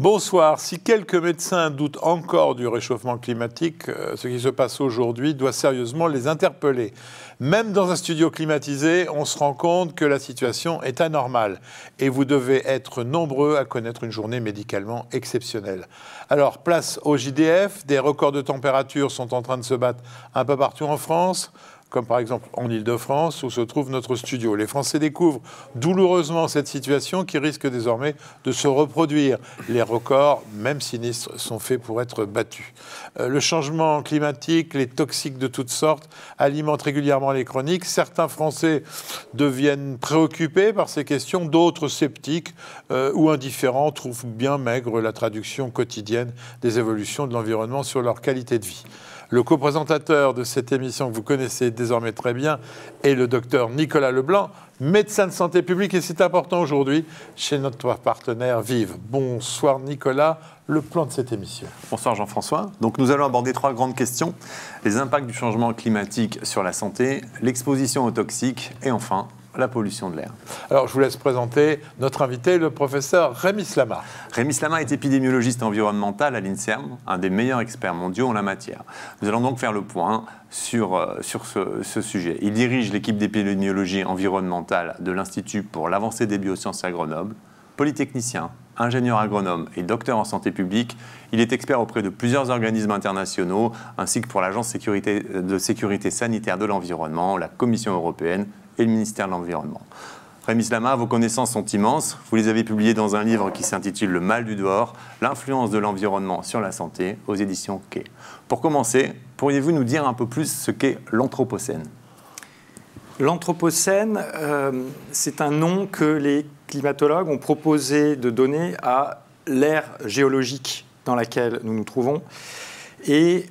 Bonsoir. Si quelques médecins doutent encore du réchauffement climatique, ce qui se passe aujourd'hui doit sérieusement les interpeller. Même dans un studio climatisé, on se rend compte que la situation est anormale. Et vous devez être nombreux à connaître une journée médicalement exceptionnelle. Alors, place au JDF. Des records de température sont en train de se battre un peu partout en France, comme par exemple en Île-de-France, où se trouve notre studio. Les Français découvrent douloureusement cette situation qui risque désormais de se reproduire. Les records, même sinistres, sont faits pour être battus. Le changement climatique, les toxiques de toutes sortes, alimentent régulièrement les chroniques. Certains Français deviennent préoccupés par ces questions, d'autres sceptiques ou indifférents trouvent bien maigre la traduction quotidienne des évolutions de l'environnement sur leur qualité de vie. Le co-présentateur de cette émission que vous connaissez désormais très bien est le docteur Nicolas Leblanc, médecin de santé publique, et c'est important aujourd'hui chez notre partenaire Vive. Bonsoir Nicolas, le plan de cette émission. Bonsoir Jean-François. Donc nous allons aborder 3 grandes questions. Les impacts du changement climatique sur la santé, l'exposition aux toxiques et enfin la pollution de l'air. Alors, je vous laisse présenter notre invité, le professeur Rémi Slama. Rémi Slama est épidémiologiste environnemental à l'INSERM, un des meilleurs experts mondiaux en la matière. Nous allons donc faire le point sur ce sujet. Il dirige l'équipe d'épidémiologie environnementale de l'Institut pour l'avancée des biosciences à Grenoble. Polytechnicien, ingénieur agronome et docteur en santé publique, il est expert auprès de plusieurs organismes internationaux, ainsi que pour l'Agence de sécurité sanitaire de l'environnement, la Commission européenne et le ministère de l'Environnement. Rémi Slama, vos connaissances sont immenses. Vous les avez publiées dans un livre qui s'intitule « Le mal du dehors, l'influence de l'environnement sur la santé » aux éditions Quai. Pour commencer, pourriez-vous nous dire un peu plus ce qu'est l'Anthropocène ? L'Anthropocène, c'est un nom que les climatologues ont proposé de donner à l'ère géologique dans laquelle nous nous trouvons et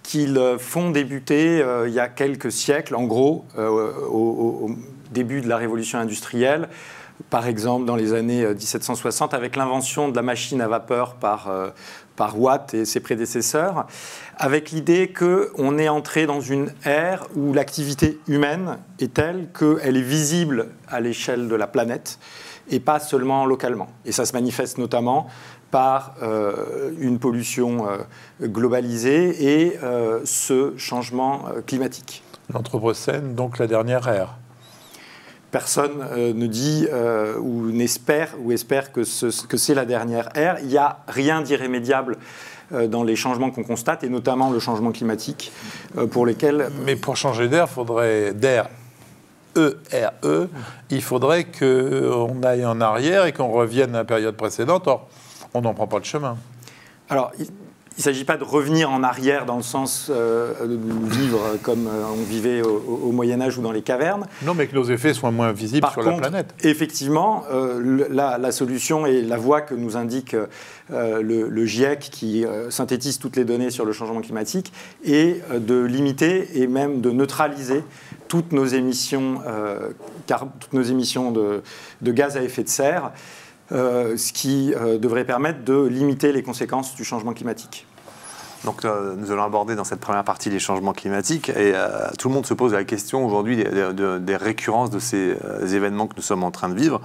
qu'ils font débuter il y a quelques siècles, en gros, au début de la révolution industrielle, par exemple dans les années 1760, avec l'invention de la machine à vapeur par Watt et ses prédécesseurs, avec l'idée qu'on est entré dans une ère où l'activité humaine est telle qu'elle est visible à l'échelle de la planète et pas seulement localement. Et ça se manifeste notamment par une pollution globalisée et ce changement climatique. L'Anthropocène, donc la dernière ère. Personne ne dit ou espère que c'est la dernière ère. Il n'y a rien d'irrémédiable dans les changements qu'on constate, et notamment le changement climatique, pour lesquels... Mais pour changer d'air, il faudrait il faudrait qu'on aille en arrière et qu'on revienne à la période précédente. Or, on n'en prend pas le chemin. Alors, il ne s'agit pas de revenir en arrière dans le sens de vivre comme on vivait au Moyen-Âge ou dans les cavernes. Non, mais que nos effets soient moins visibles sur la planète. Effectivement, la solution et la voie que nous indique le GIEC, qui synthétise toutes les données sur le changement climatique, est de limiter et même de neutraliser toutes nos émissions de gaz à effet de serre, ce qui devrait permettre de limiter les conséquences du changement climatique. Donc nous allons aborder dans cette première partie les changements climatiques et tout le monde se pose la question aujourd'hui des récurrences de ces événements que nous sommes en train de vivre.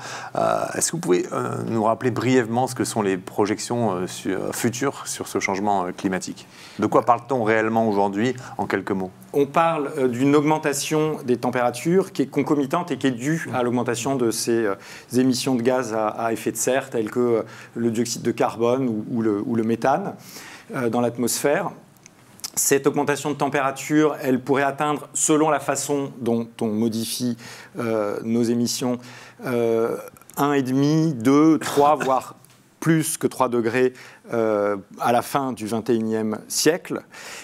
Est-ce que vous pouvez nous rappeler brièvement ce que sont les projections futures sur ce changement climatique ? De quoi parle-t-on réellement aujourd'hui en quelques mots ? On parle d'une augmentation des températures qui est concomitante et qui est due à l'augmentation de ces émissions de gaz à effet de serre telles que le dioxyde de carbone ou le méthane dans l'atmosphère. Cette augmentation de température, elle pourrait atteindre, selon la façon dont on modifie nos émissions, 1,5, 2, 3, voire plus que 3 degrés à la fin du XXIe siècle.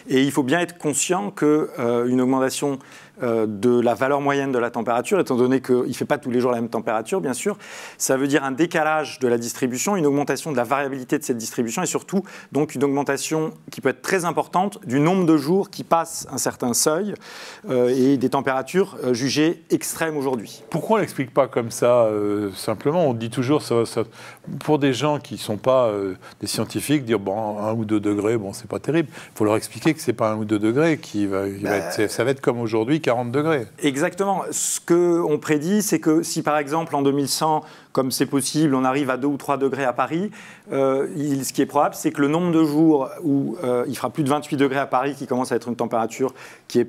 Et il faut bien être conscient qu'une augmentation de la valeur moyenne de la température, étant donné qu'il ne fait pas tous les jours la même température, bien sûr, ça veut dire un décalage de la distribution, une augmentation de la variabilité de cette distribution et surtout donc une augmentation qui peut être très importante du nombre de jours qui passent un certain seuil et des températures jugées extrêmes aujourd'hui. Pourquoi on ne l'explique pas comme ça simplement ? On dit toujours, pour des gens qui ne sont pas des scientifiques, dire bon, 1 ou 2 degrés, bon, c'est pas terrible. Il faut leur expliquer que ce n'est pas 1 ou 2 degrés ça va être comme aujourd'hui, 40 degrés. Exactement. Ce qu'on prédit, c'est que si par exemple en 2100, comme c'est possible, on arrive à 2 ou 3 degrés à Paris, ce qui est probable, c'est que le nombre de jours où il fera plus de 28 degrés à Paris, qui commence à être une température qui est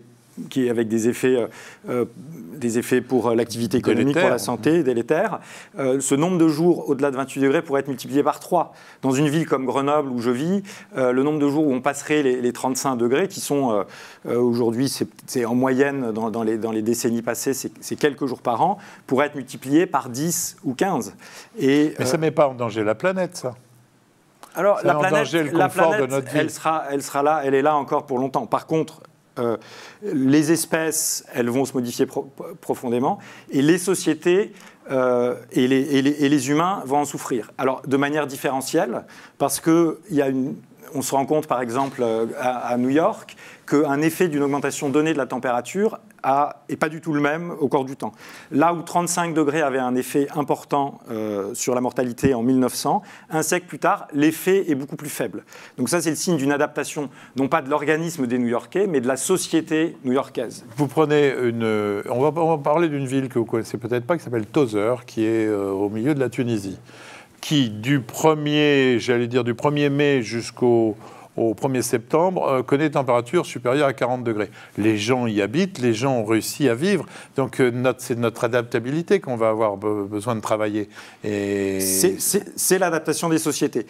avec des effets pour l'activité économique, pour la santé, délétères. Ce nombre de jours au-delà de 28 degrés pourrait être multiplié par 3. Dans une ville comme Grenoble où je vis, le nombre de jours où on passerait les 35 degrés, qui sont aujourd'hui, c'est en moyenne dans les décennies passées, c'est quelques jours par an, pourrait être multiplié par 10 ou 15. Mais ça ne met pas en danger la planète, ça. Alors, ça met en danger le confort de notre vie. Elle sera là, elle est là encore pour longtemps. Par contre, les espèces, elles vont se modifier profondément, et les sociétés et les humains vont en souffrir. Alors, de manière différentielle, parce on se rend compte, par exemple, à New York, qu'un effet d'une augmentation donnée de la température n'est pas du tout le même au cours du temps. Là où 35 degrés avait un effet important sur la mortalité en 1900, un siècle plus tard, l'effet est beaucoup plus faible. Donc ça, c'est le signe d'une adaptation, non pas de l'organisme des New-Yorkais, mais de la société new-yorkaise. Vous prenez on va parler d'une ville que vous ne connaissez peut-être pas, qui s'appelle Tozeur, qui est au milieu de la Tunisie, qui, du 1er mai jusqu'au 1er septembre, connaît des températures supérieures à 40 degrés. Les gens y habitent, les gens ont réussi à vivre, donc c'est notre adaptabilité qu'on va avoir besoin de travailler. C'est l'adaptation des sociétés.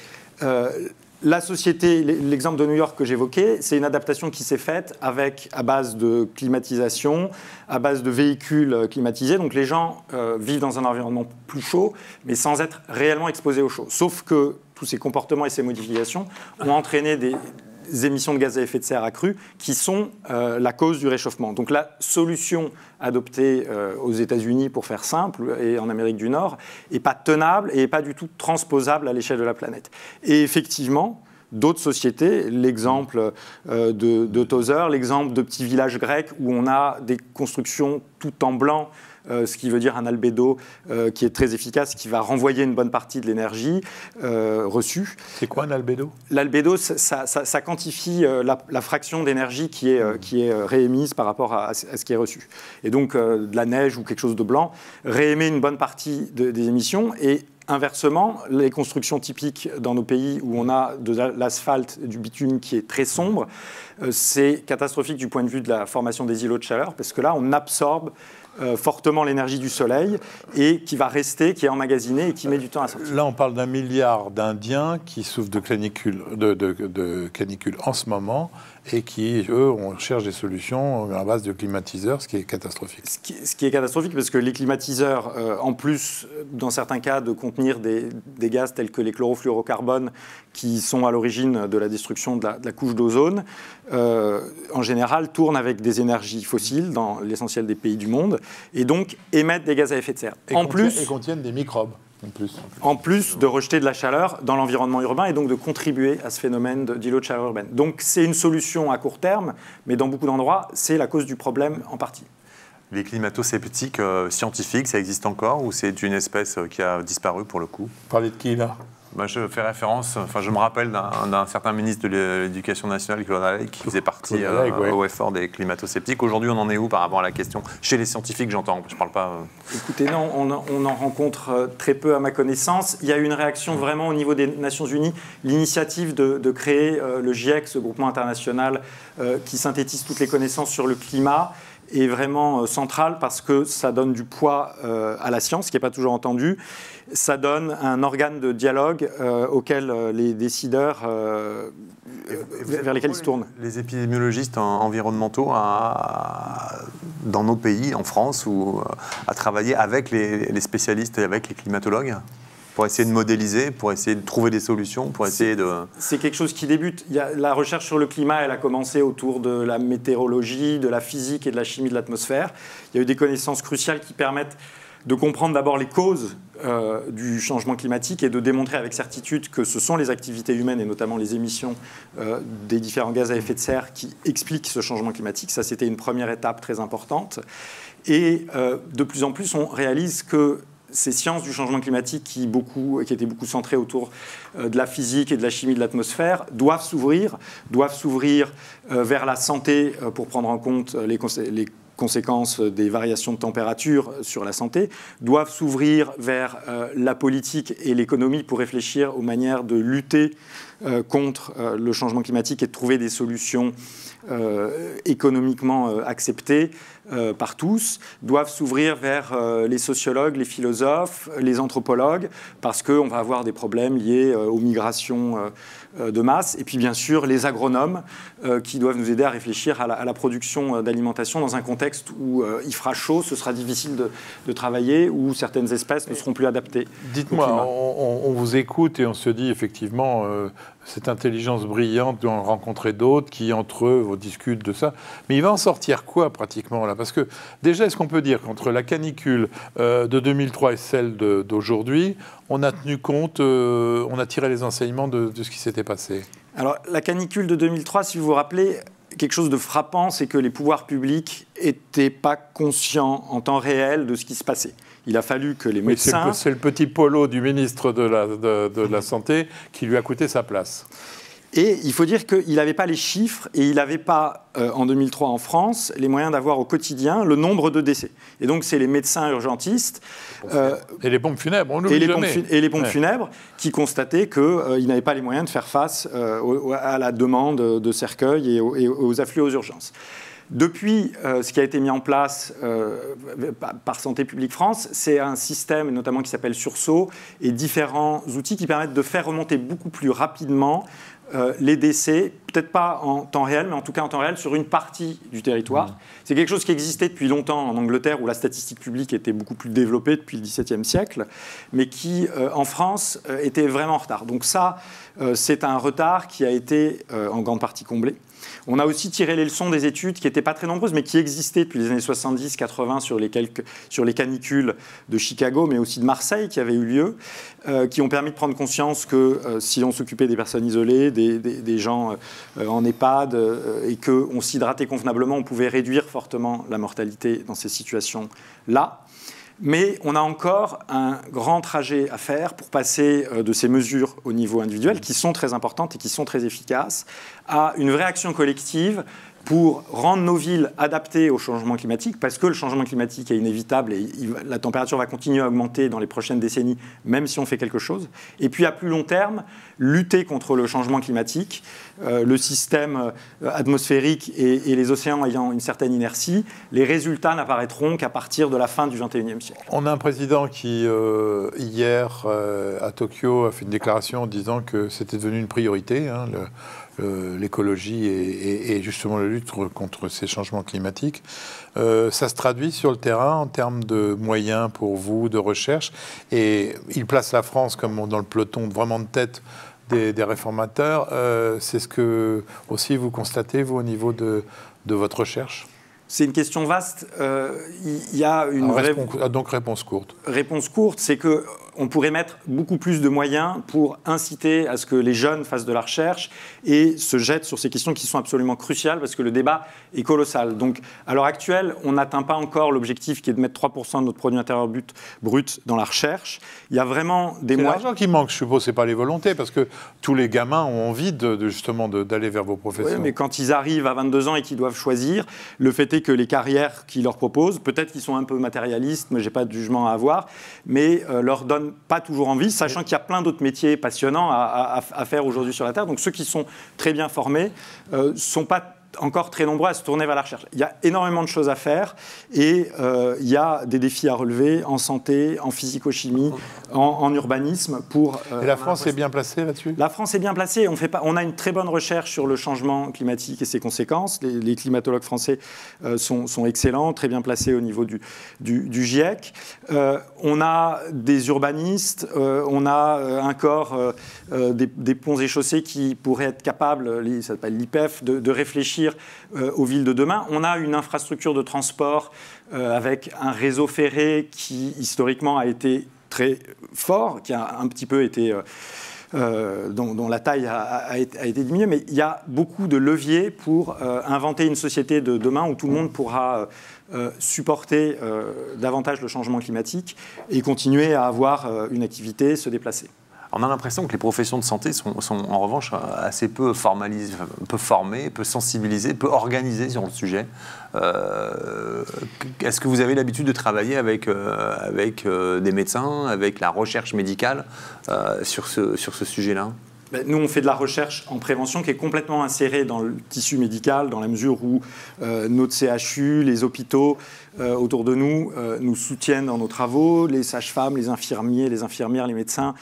La société, l'exemple de New York que j'évoquais, c'est une adaptation qui s'est faite à base de climatisation, à base de véhicules climatisés. Donc les gens vivent dans un environnement plus chaud, mais sans être réellement exposés au chaud. Sauf que tous ces comportements et ces modifications ont entraîné des émissions de gaz à effet de serre accrues qui sont la cause du réchauffement. Donc la solution adoptée aux États-Unis, pour faire simple, et en Amérique du Nord, n'est pas tenable et n'est pas du tout transposable à l'échelle de la planète. Et effectivement, d'autres sociétés, l'exemple de Tozeur, l'exemple de petits villages grecs où on a des constructions tout en blanc, ce qui veut dire un albédo qui est très efficace, qui va renvoyer une bonne partie de l'énergie reçue. C'est quoi un albédo ? L'albédo, ça quantifie la fraction d'énergie qui est réémise par rapport à ce qui est reçu. Et donc, de la neige ou quelque chose de blanc réémet une bonne partie des émissions. Et inversement, les constructions typiques dans nos pays où on a de l'asphalte, du bitume qui est très sombre, c'est catastrophique du point de vue de la formation des îlots de chaleur, parce que là, on absorbe fortement l'énergie du soleil et qui va rester, qui est emmagasinée et qui met du temps à sortir. Là, on parle d'1 milliard d'Indiens qui souffrent de canicule en ce moment et qui, eux, on cherche des solutions à base de climatiseurs, ce qui est catastrophique. Ce qui est catastrophique parce que les climatiseurs, en plus, dans certains cas, de contenir des gaz tels que les chlorofluorocarbones qui sont à l'origine de la destruction de la couche d'ozone, en général, tournent avec des énergies fossiles dans l'essentiel des pays du monde et donc émettent des gaz à effet de serre. Et contiennent des microbes. En plus de rejeter de la chaleur dans l'environnement urbain et donc de contribuer à ce phénomène d'îlot de chaleur urbaine. Donc c'est une solution à court terme, mais dans beaucoup d'endroits, c'est la cause du problème en partie. Les climato-sceptiques scientifiques, ça existe encore ou c'est une espèce qui a disparu pour le coup ? Vous parlez de qui là ? Je fais référence, je me rappelle d'un certain ministre de l'Éducation nationale, Claude Allègre, qui faisait partie au effort des climato-sceptiques. Aujourd'hui, on en est où par rapport à la question ? Chez les scientifiques, j'entends, je ne parle pas... Écoutez, non, on en rencontre très peu à ma connaissance. Il y a une réaction vraiment au niveau des Nations Unies. L'initiative de créer le GIEC, ce groupement international qui synthétise toutes les connaissances sur le climat, est vraiment centrale parce que ça donne du poids à la science, qui n'est pas toujours entendue. Ça donne un organe de dialogue auquel les décideurs, vers lesquels ils se tournent. Les épidémiologistes environnementaux dans nos pays, en France, à travailler avec les spécialistes et avec les climatologues pour essayer de modéliser, pour essayer de trouver des solutions, pour essayer de... C'est quelque chose qui débute. La recherche sur le climat, elle a commencé autour de la météorologie, de la physique et de la chimie de l'atmosphère. Il y a eu des connaissances cruciales qui permettent de comprendre d'abord les causes du changement climatique et de démontrer avec certitude que ce sont les activités humaines et notamment les émissions des différents gaz à effet de serre qui expliquent ce changement climatique. Ça, c'était une première étape très importante. Et de plus en plus, on réalise que ces sciences du changement climatique qui étaient beaucoup centrées autour de la physique et de la chimie de l'atmosphère doivent s'ouvrir vers la santé pour prendre en compte les conséquence des variations de température sur la santé, doivent s'ouvrir vers la politique et l'économie pour réfléchir aux manières de lutter contre le changement climatique et de trouver des solutions économiquement acceptées par tous, doivent s'ouvrir vers les sociologues, les philosophes, les anthropologues, parce qu'on va avoir des problèmes liés aux migrations de masse, et puis bien sûr les agronomes qui doivent nous aider à réfléchir à la production d'alimentation dans un contexte où il fera chaud, ce sera difficile de travailler, où certaines espèces ne seront plus adaptées. Dites-moi, on vous écoute et on se dit effectivement cette intelligence brillante doit en rencontrer d'autres qui entre eux discutent de ça, mais il va en sortir quoi pratiquement là? Parce que déjà, est-ce qu'on peut dire qu'entre la canicule de 2003 et celle d'aujourd'hui, on a tenu compte, on a tiré les enseignements de ce qui s'était passé? Alors, la canicule de 2003, si vous vous rappelez, quelque chose de frappant, c'est que les pouvoirs publics n'étaient pas conscients en temps réel de ce qui se passait. Il a fallu que les médecins... C'est le petit polo du ministre de la Santé qui lui a coûté sa place. Et il faut dire qu'il n'avait pas les chiffres et il n'avait pas, en 2003 en France, les moyens d'avoir au quotidien le nombre de décès. Et donc, c'est les médecins urgentistes... et les pompes funèbres, on n'oublie jamais. Et les pompes funèbres qui constataient qu'ils n'avaient pas les moyens de faire face à la demande de cercueils et aux afflux aux urgences. Depuis, ce qui a été mis en place par Santé publique France, c'est un système notamment qui s'appelle Sursaut et différents outils qui permettent de faire remonter beaucoup plus rapidement les décès, peut-être pas en temps réel, mais en tout cas en temps réel sur une partie du territoire. C'est quelque chose qui existait depuis longtemps en Angleterre, où la statistique publique était beaucoup plus développée depuis le XVIIe siècle, mais qui, en France, était vraiment en retard. Donc ça, c'est un retard qui a été en grande partie comblé. On a aussi tiré les leçons des études qui n'étaient pas très nombreuses, mais qui existaient depuis les années 70-80 sur les canicules de Chicago, mais aussi de Marseille, qui avaient eu lieu, qui ont permis de prendre conscience que si on s'occupait des personnes isolées, des gens en EHPAD, et qu'on s'hydratait convenablement, on pouvait réduire fortement la mortalité dans ces situations-là. Mais on a encore un grand trajet à faire pour passer de ces mesures au niveau individuel, qui sont très importantes et qui sont très efficaces, à une vraie action collective pour rendre nos villes adaptées au changement climatique, parce que le changement climatique est inévitable et la température va continuer à augmenter dans les prochaines décennies, même si on fait quelque chose. Et puis à plus long terme, lutter contre le changement climatique, le système atmosphérique et les océans ayant une certaine inertie, les résultats n'apparaîtront qu'à partir de la fin du XXIe siècle. On a un président qui, hier, à Tokyo, a fait une déclaration en disant que c'était devenu une priorité, hein, l'écologie et justement la lutte contre ces changements climatiques. Ça se traduit sur le terrain en termes de moyens pour vous, de recherche, et il place la France comme dans le peloton vraiment de tête des réformateurs. C'est ce que aussi vous constatez, vous, au niveau de votre recherche? C'est une question vaste. Il y a une donc réponse courte. Réponse courte, c'est que on pourrait mettre beaucoup plus de moyens pour inciter à ce que les jeunes fassent de la recherche et se jettent sur ces questions qui sont absolument cruciales parce que le débat est colossal. Donc, à l'heure actuelle, on n'atteint pas encore l'objectif qui est de mettre 3% de notre produit intérieur brut dans la recherche. Il y a vraiment des moyens. C'est l'argent qui manque, je suppose, c'est pas les volontés, parce que tous les gamins ont envie justement d'aller vers vos professions. Oui, mais quand ils arrivent à 22 ans et qu'ils doivent choisir, le fait est que les carrières qu'ils leur proposent, peut-être qu'ils sont un peu matérialistes, mais j'ai pas de jugement à avoir, mais leur donnent pas toujours envie, sachant qu'il y a plein d'autres métiers passionnants à faire aujourd'hui sur la Terre. Donc ceux qui sont très bien formés sont pas encore très nombreux à se tourner vers la recherche. Il y a énormément de choses à faire et il y a des défis à relever en santé, en physico-chimie, en urbanisme. Et la France est bien placée là-dessus? La France est bien placée. On a une très bonne recherche sur le changement climatique et ses conséquences. Les climatologues français sont excellents, très bien placés au niveau du GIEC. On a des urbanistes, on a un corps des ponts et chaussées qui pourraient être capables, ça s'appelle l'IPEF, de réfléchir aux villes de demain. On a une infrastructure de transport avec un réseau ferré qui, historiquement, a été très fort, qui a un petit peu été... dont la taille a été diminuée, mais il y a beaucoup de leviers pour inventer une société de demain où tout le monde pourra supporter davantage le changement climatique et continuer à avoir une activité, se déplacer. On a l'impression que les professions de santé sont en revanche assez peu formalisées, peu formées, peu sensibilisées, peu organisées sur le sujet. Est-ce que vous avez l'habitude de travailler avec des médecins, avec la recherche médicale sur ce sujet-là ? Nous, on fait de la recherche en prévention qui est complètement insérée dans le tissu médical, dans la mesure où notre CHU, les hôpitaux autour de nous nous soutiennent dans nos travaux, les sages-femmes, les infirmiers, les infirmières, les médecins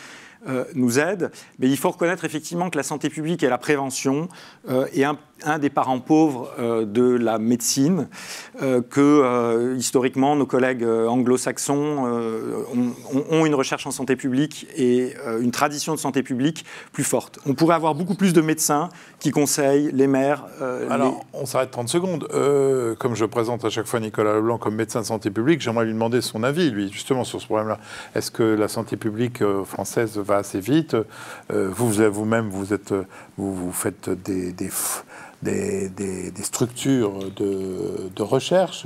nous aident. Mais il faut reconnaître effectivement que la santé publique et la prévention est un des parents pauvres de la médecine, que historiquement nos collègues anglo-saxons ont une recherche en santé publique et une tradition de santé publique plus forte. On pourrait avoir beaucoup plus de médecins qui conseillent les maires. Alors, on s'arrête 30 secondes. Comme je présente à chaque fois Nicolas Leblanc comme médecin de santé publique, j'aimeais lui demander son avis, lui, justement, sur ce problème-là. Est-ce que la santé publique française va assez vite ? Vous-même, vous faites des structures de recherche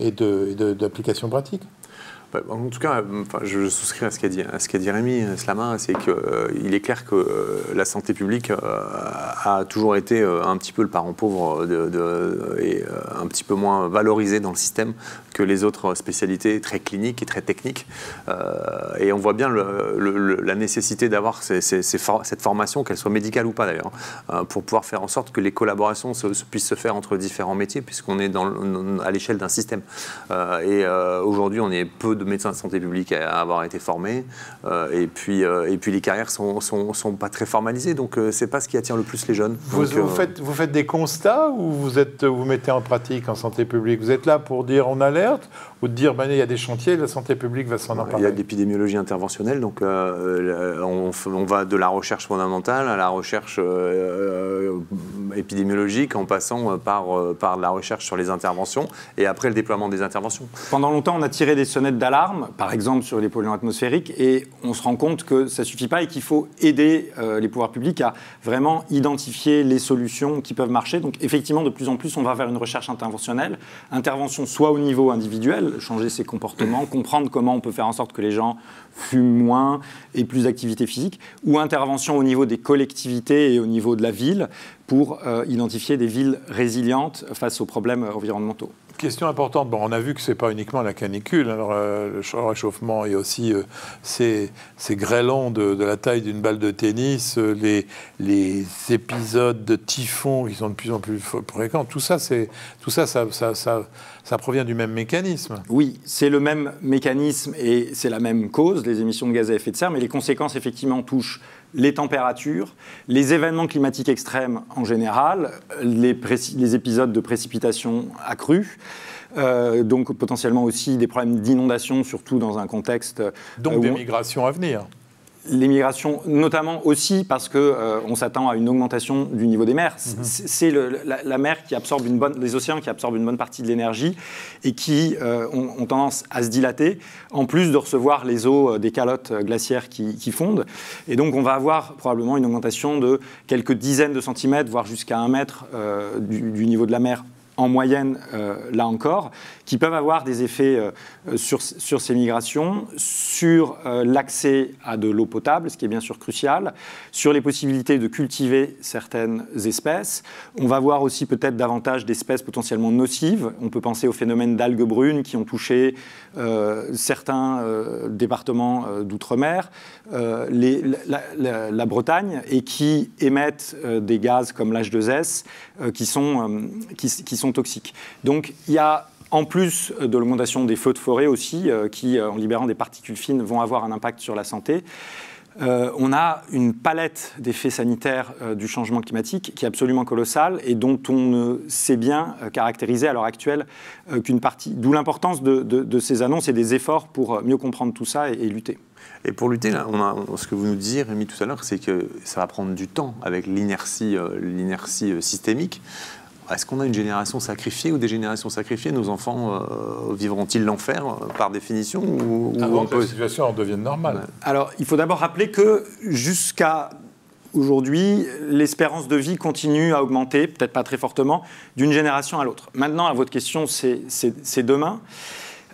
et d'application pratique. En tout cas, je souscris à ce qu'a dit Rémi Slama, c'est qu'il est clair que la santé publique a toujours été un petit peu le parent pauvre et un petit peu moins valorisé dans le système que les autres spécialités très cliniques et très techniques. Et on voit bien la nécessité d'avoir cette formation, qu'elle soit médicale ou pas d'ailleurs, pour pouvoir faire en sorte que les collaborations puissent se faire entre différents métiers, puisqu'on est à l'échelle d'un système. Et aujourd'hui, on est peu de médecins de santé publique à avoir été formés, et puis les carrières sont pas très formalisées, donc c'est pas ce qui attire le plus les jeunes. Vous faites des constats ou vous mettez en pratique en santé publique? Vous êtes là pour dire on alerte ou de dire il y a des chantiers, la santé publique va s'en emparer? Il y a de l'épidémiologie interventionnelle, donc on va de la recherche fondamentale à la recherche épidémiologique en passant par la recherche sur les interventions et après le déploiement des interventions. Pendant longtemps, on a tiré des sonnettes d'alarme, par exemple sur les polluants atmosphériques, et on se rend compte que ça ne suffit pas et qu'il faut aider les pouvoirs publics à vraiment identifier les solutions qui peuvent marcher. Donc effectivement, de plus en plus, on va vers une recherche interventionnelle. Intervention soit au niveau individuel, changer ses comportements, comprendre comment on peut faire en sorte que les gens fument moins et plus d'activité physique, ou intervention au niveau des collectivités et au niveau de la ville pour identifier des villes résilientes face aux problèmes environnementaux. Question importante, on a vu que ce n'est pas uniquement la canicule, alors, le réchauffement et aussi ces grêlons de la taille d'une balle de tennis, les épisodes de typhon qui sont de plus en plus fréquents, tout ça provient du même mécanisme. Oui, c'est le même mécanisme et c'est la même cause, les émissions de gaz à effet de serre, mais les conséquences effectivement touchent les températures, les événements climatiques extrêmes en général, les épisodes de précipitations accrues, donc potentiellement aussi des problèmes d'inondation, surtout dans un contexte... Donc des migrations à venir. Les migrations, notamment aussi parce qu'on s'attend à une augmentation du niveau des mers. C'est la mer qui absorbe les océans qui absorbent une bonne partie de l'énergie et qui ont tendance à se dilater, en plus de recevoir les eaux des calottes glaciaires qui fondent. Et donc on va avoir probablement une augmentation de quelques dizaines de centimètres, voire jusqu'à 1 mètre du niveau de la mer en moyenne, là encore, qui peuvent avoir des effets sur ces migrations, sur l'accès à de l'eau potable, ce qui est bien sûr crucial, sur les possibilités de cultiver certaines espèces. On va voir aussi peut-être davantage d'espèces potentiellement nocives. On peut penser aux phénomènes d'algues brunes qui ont touché certains départements d'outre-mer, la Bretagne, et qui émettent des gaz comme l'H2S qui sont toxiques. Donc il y a, en plus de l'augmentation des feux de forêt aussi, qui, en libérant des particules fines, vont avoir un impact sur la santé, on a une palette d'effets sanitaires du changement climatique qui est absolument colossale et dont on ne sait bien caractériser à l'heure actuelle qu'une partie. D'où l'importance de ces annonces et des efforts pour mieux comprendre tout ça et lutter. Et pour lutter, là, ce que vous nous disiez, Rémi, tout à l'heure, c'est que ça va prendre du temps avec l'inertie systémique. Est-ce qu'on a une génération sacrifiée ou des générations sacrifiées? Nos enfants vivront-ils l'enfer par définition avant que la situation en devienne normale? Alors, il faut d'abord rappeler que jusqu'à aujourd'hui, l'espérance de vie continue à augmenter, peut-être pas très fortement, d'une génération à l'autre. Maintenant, à votre question, c'est demain.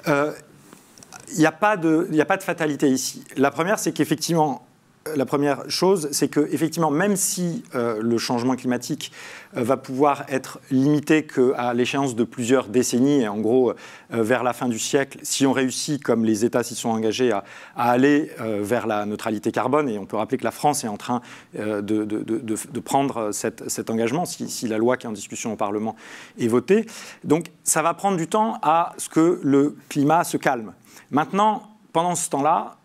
Il n'y a pas de fatalité ici. La première, c'est qu'effectivement, la première chose, c'est qu'effectivement, même si le changement climatique va pouvoir être limité qu'à l'échéance de plusieurs décennies, et en gros, vers la fin du siècle, si on réussit, comme les États s'y sont engagés, à aller vers la neutralité carbone, et on peut rappeler que la France est en train de prendre cet engagement, si la loi qui est en discussion au Parlement est votée. Donc, ça va prendre du temps à ce que le climat se calme. Maintenant, pendant ce temps-là,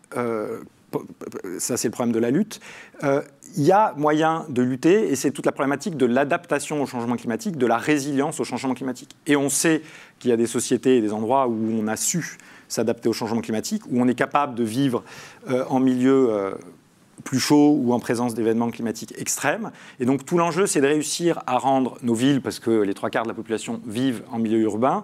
ça c'est le problème de la lutte, il y a moyen de lutter, et c'est toute la problématique de l'adaptation au changement climatique, de la résilience au changement climatique. Et on sait qu'il y a des sociétés et des endroits où on a su s'adapter au changement climatique, où on est capable de vivre en milieu plus chaud ou en présence d'événements climatiques extrêmes. Et donc tout l'enjeu, c'est de réussir à rendre nos villes, parce que les 3/4 de la population vivent en milieu urbain,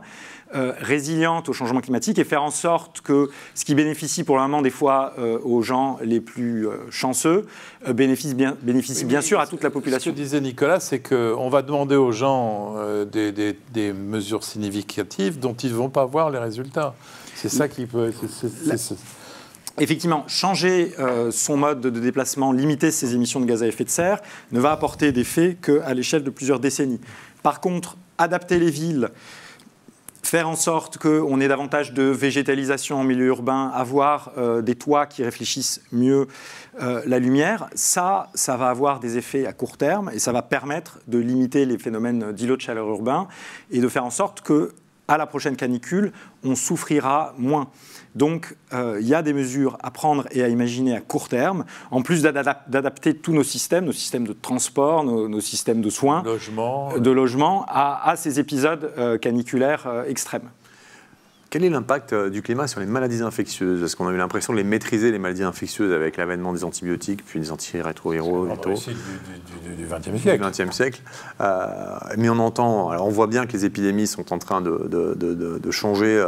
résilientes au changement climatique, et faire en sorte que ce qui bénéficie pour le moment des fois aux gens les plus chanceux bénéficie bien sûr à toute la population. Ce que disait Nicolas, c'est qu'on va demander aux gens des mesures significatives dont ils ne vont pas voir les résultats. C'est ça qui peut... Effectivement, changer son mode de déplacement, limiter ses émissions de gaz à effet de serre, ne va apporter d'effet qu'à l'échelle de plusieurs décennies. Par contre, adapter les villes, faire en sorte qu'on ait davantage de végétalisation en milieu urbain, avoir des toits qui réfléchissent mieux la lumière, ça va avoir des effets à court terme, et ça va permettre de limiter les phénomènes d'îlots de chaleur urbains et de faire en sorte qu'à la prochaine canicule, on souffrira moins. Donc, il y a des mesures à prendre et à imaginer à court terme, en plus d'adapter tous nos systèmes de transport, nos systèmes de soins, de logement à ces épisodes caniculaires extrêmes. Quel est l'impact du climat sur les maladies infectieuses? Parce qu'on a eu l'impression de les maîtriser, les maladies infectieuses, avec l'avènement des antibiotiques, puis des antirétroviraux du XXe siècle. Du XXe siècle. Mais on entend, alors on voit bien que les épidémies sont en train de changer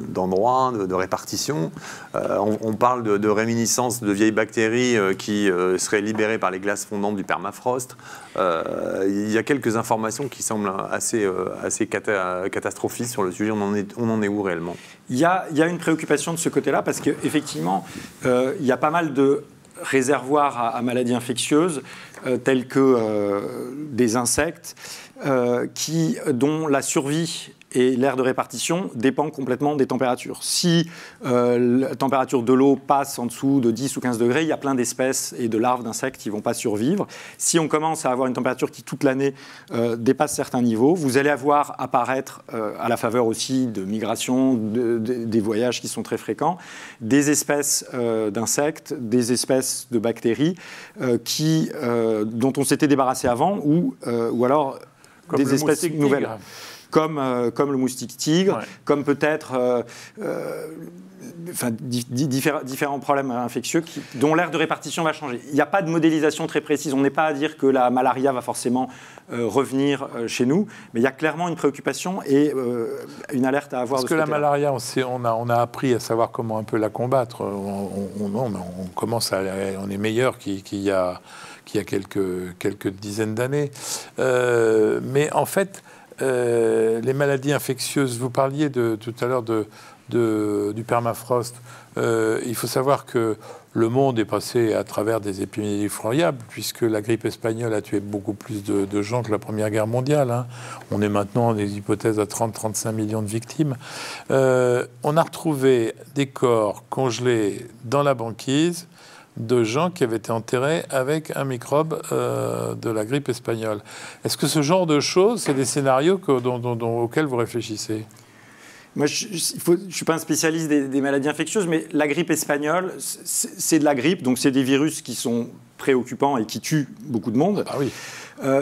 d'endroit, de répartition. On parle de réminiscence de vieilles bactéries qui seraient libérées par les glaces fondantes du permafrost. Il y a quelques informations qui semblent assez catastrophistes sur le sujet. On en est où réellement? Il y a une préoccupation de ce côté-là, parce qu'effectivement, il y a pas mal de réservoirs à maladies infectieuses, tels que des insectes, dont la survie et l'aire de répartition dépend complètement des températures. Si la température de l'eau passe en dessous de 10 ou 15 degrés, il y a plein d'espèces et de larves d'insectes qui ne vont pas survivre. Si on commence à avoir une température qui, toute l'année, dépasse certains niveaux, vous allez avoir apparaître, à la faveur aussi de migrations, des voyages qui sont très fréquents, des espèces d'insectes, des espèces de bactéries dont on s'était débarrassé avant, ou alors comme des espèces nouvelles. Comme le moustique tigre, ouais. Comme peut-être différents problèmes infectieux dont l'aire de répartition va changer. Il n'y a pas de modélisation très précise. On n'est pas à dire que la malaria va forcément revenir chez nous, mais il y a clairement une préoccupation et une alerte à avoir. Parce que la malaria, on a appris à savoir comment un peu la combattre. On est meilleur qu'il y a quelques dizaines d'années. Mais en fait, les maladies infectieuses, vous parliez tout à l'heure du permafrost. Il faut savoir que le monde est passé à travers des épidémies effroyables, puisque la grippe espagnole a tué beaucoup plus de gens que la Première Guerre mondiale. Hein. On est maintenant des hypothèses à 30-35 millions de victimes. On a retrouvé des corps congelés dans la banquise de gens qui avaient été enterrés avec un microbe de la grippe espagnole. Est-ce que ce genre de choses, c'est des scénarios auxquels vous réfléchissez ? Moi, je ne suis pas un spécialiste des maladies infectieuses, mais la grippe espagnole, c'est de la grippe, donc c'est des virus qui sont préoccupants et qui tuent beaucoup de monde. Ah oui.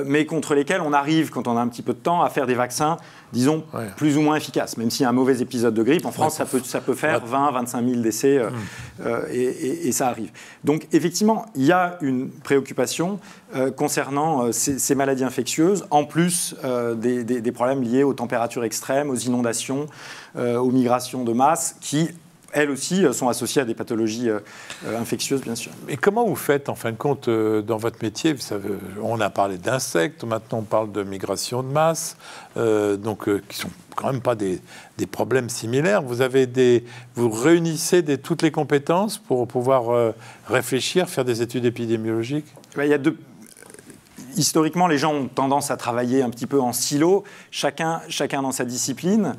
Mais contre lesquels on arrive, quand on a un petit peu de temps, à faire des vaccins, disons, plus ou moins efficaces. Même s'il y a un mauvais épisode de grippe, en France, ça peut faire 20-25 000 décès, et ça arrive. Donc, effectivement, il y a une préoccupation concernant ces maladies infectieuses, en plus des problèmes liés aux températures extrêmes, aux inondations, aux migrations de masse, qui elles aussi sont associées à des pathologies infectieueuses, bien sûr. Et comment vous faites, en fin de compte, dans votre métier? Vous savez, on a parlé d'insectes, maintenant on parle de migration de masse, qui sont quand même pas des problèmes similaires. Vous réunissez toutes les compétences pour pouvoir réfléchir, faire des études épidémiologiques? Il y a historiquement, les gens ont tendance à travailler un petit peu en silo, chacun dans sa discipline,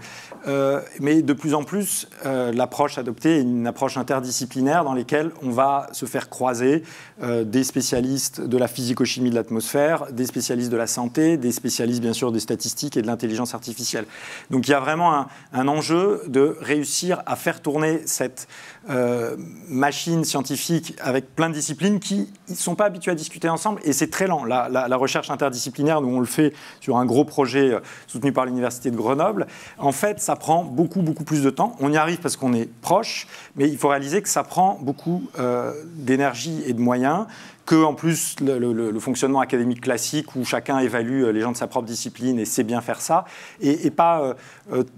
mais de plus en plus, l'approche adoptée est une approche interdisciplinaire dans laquelle on va se faire croiser des spécialistes de la physico-chimie de l'atmosphère, des spécialistes de la santé, des spécialistes bien sûr des statistiques et de l'intelligence artificielle. Donc il y a vraiment un enjeu de réussir à faire tourner cette machine scientifique avec plein de disciplines qui ne sont pas habituées à discuter ensemble, et c'est très lent. La recherche interdisciplinaire, nous on le fait sur un gros projet soutenu par l'Université de Grenoble, en fait ça prend beaucoup plus de temps. On y arrive parce qu'on est proche, mais il faut réaliser que ça prend beaucoup d'énergie et de moyens, que en plus le fonctionnement académique classique où chacun évalue les gens de sa propre discipline et sait bien faire ça, et pas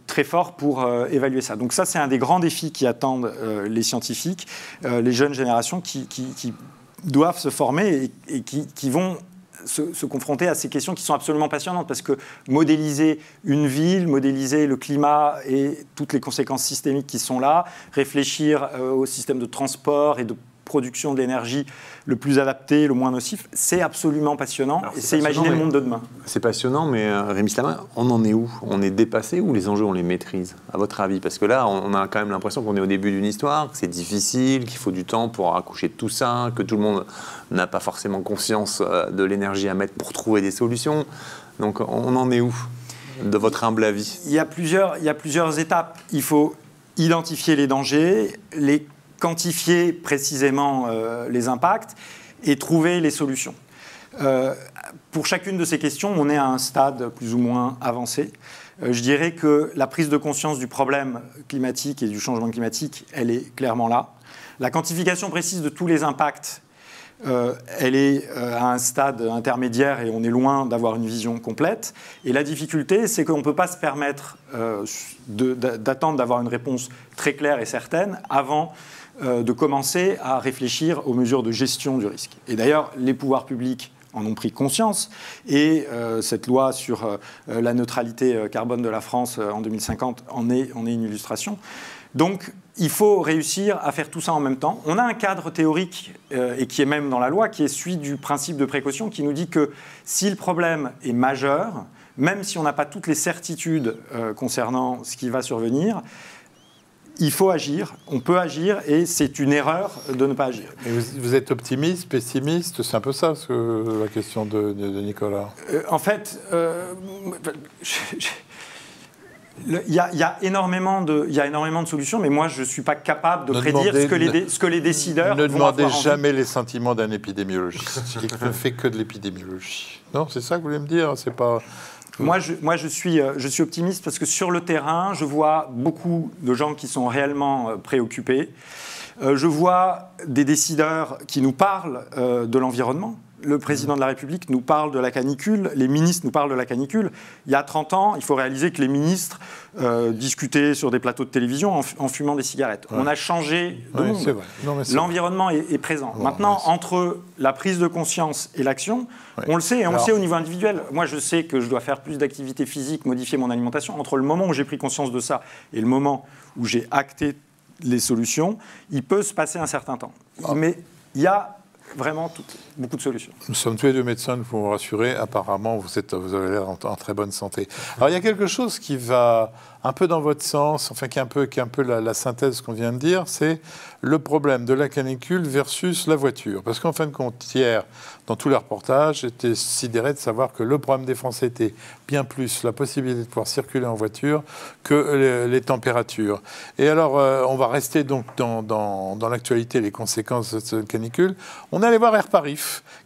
très fort pour évaluer ça. Donc ça c'est un des grands défis qui attendent les scientifiques, les jeunes générations qui doivent se former et qui vont se confronter à ces questions qui sont absolument passionnantes, parce que modéliser une ville, modéliser le climat et toutes les conséquences systémiques qui sont là, réfléchir au système de transport et de production de l'énergie le plus adapté, le moins nocif, c'est absolument passionnant. Alors, et c'est imaginer le monde de demain. C'est passionnant, mais Rémi Slama, on en est où? On est dépassé ou les enjeux, on les maîtrise, à votre avis? Parce que là, on a quand même l'impression qu'on est au début d'une histoire, que c'est difficile, qu'il faut du temps pour accoucher de tout ça, que tout le monde n'a pas forcément conscience de l'énergie à mettre pour trouver des solutions. Donc on en est où, de votre humble avis? Il y a plusieurs étapes. Il faut identifier les dangers, les quantifier précisément les impacts et trouver les solutions. Pour chacune de ces questions, on est à un stade plus ou moins avancé. Je dirais que la prise de conscience du problème climatique et du changement climatique, elle est clairement là. La quantification précise de tous les impacts, elle est à un stade intermédiaire et on est loin d'avoir une vision complète. Et la difficulté, c'est qu'on ne peut pas se permettre d'attendre d'avoir une réponse très claire et certaine avant de commencer à réfléchir aux mesures de gestion du risque. Et d'ailleurs, les pouvoirs publics en ont pris conscience, et cette loi sur la neutralité carbone de la France en 2050 en est une illustration. Donc, il faut réussir à faire tout ça en même temps. On a un cadre théorique, et qui est même dans la loi, qui est celui du principe de précaution, qui nous dit que si le problème est majeur, même si on n'a pas toutes les certitudes concernant ce qui va survenir, il faut agir, on peut agir, et c'est une erreur de ne pas agir. Et vous êtes optimiste, pessimiste? C'est un peu ça la question de Nicolas. En fait, il y a énormément de solutions, mais moi je ne suis pas capable de prédire ce que les décideurs vont avoir envie. Ne demandez jamais les sentiments d'un épidémiologiste. Il ne fait que de l'épidémiologie. Non, c'est ça que vous voulez me dire? C'est pas... Moi, je suis optimiste parce que sur le terrain, je vois beaucoup de gens qui sont réellement préoccupés. Je vois des décideurs qui nous parlent de l'environnement. Le président de la République nous parle de la canicule, les ministres nous parlent de la canicule. Il y a 30 ans, il faut réaliser que les ministres discutaient sur des plateaux de télévision en fumant des cigarettes. Ouais. On a changé de monde. C'est vrai. L'environnement est présent. Ouais, maintenant, entre la prise de conscience et l'action, on le sait, et on le sait au niveau individuel. Moi, je sais que je dois faire plus d'activité physique, modifier mon alimentation. Entre le moment où j'ai pris conscience de ça et le moment où j'ai acté les solutions, il peut se passer un certain temps. Mais il y a vraiment beaucoup de solutions. Nous sommes tous les deux médecins, il faut vous rassurer. Apparemment, vous avez l'air en très bonne santé. Alors, il y a quelque chose qui va un peu dans votre sens, enfin qui est un peu la synthèse qu'on vient de dire, c'est le problème de la canicule versus la voiture. Parce qu'en fin de compte, hier, dans tous les reportages, j'étais sidéré de savoir que le problème des Français était bien plus la possibilité de pouvoir circuler en voiture que les températures. Et alors, on va rester donc dans l'actualité, les conséquences de cette canicule. On allait voir Air Paris,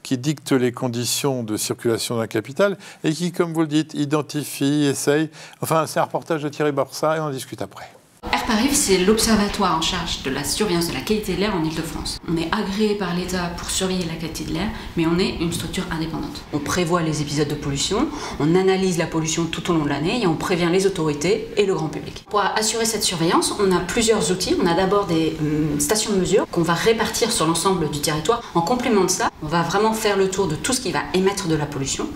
qui dicte les conditions de circulation dans la capitale et qui, comme vous le dites, identifie, essaye. Enfin, c'est un reportage de Thierry Borsat et on en discute après. Air Airparif, c'est l'observatoire en charge de la surveillance de la qualité de l'air en Ile-de-France. On est agréé par l'État pour surveiller la qualité de l'air, mais on est une structure indépendante. On prévoit les épisodes de pollution, on analyse la pollution tout au long de l'année et on prévient les autorités et le grand public. Pour assurer cette surveillance, on a plusieurs outils. On a d'abord des stations de mesure qu'on va répartir sur l'ensemble du territoire. En complément de ça, on va vraiment faire le tour de tout ce qui va émettre de la pollution,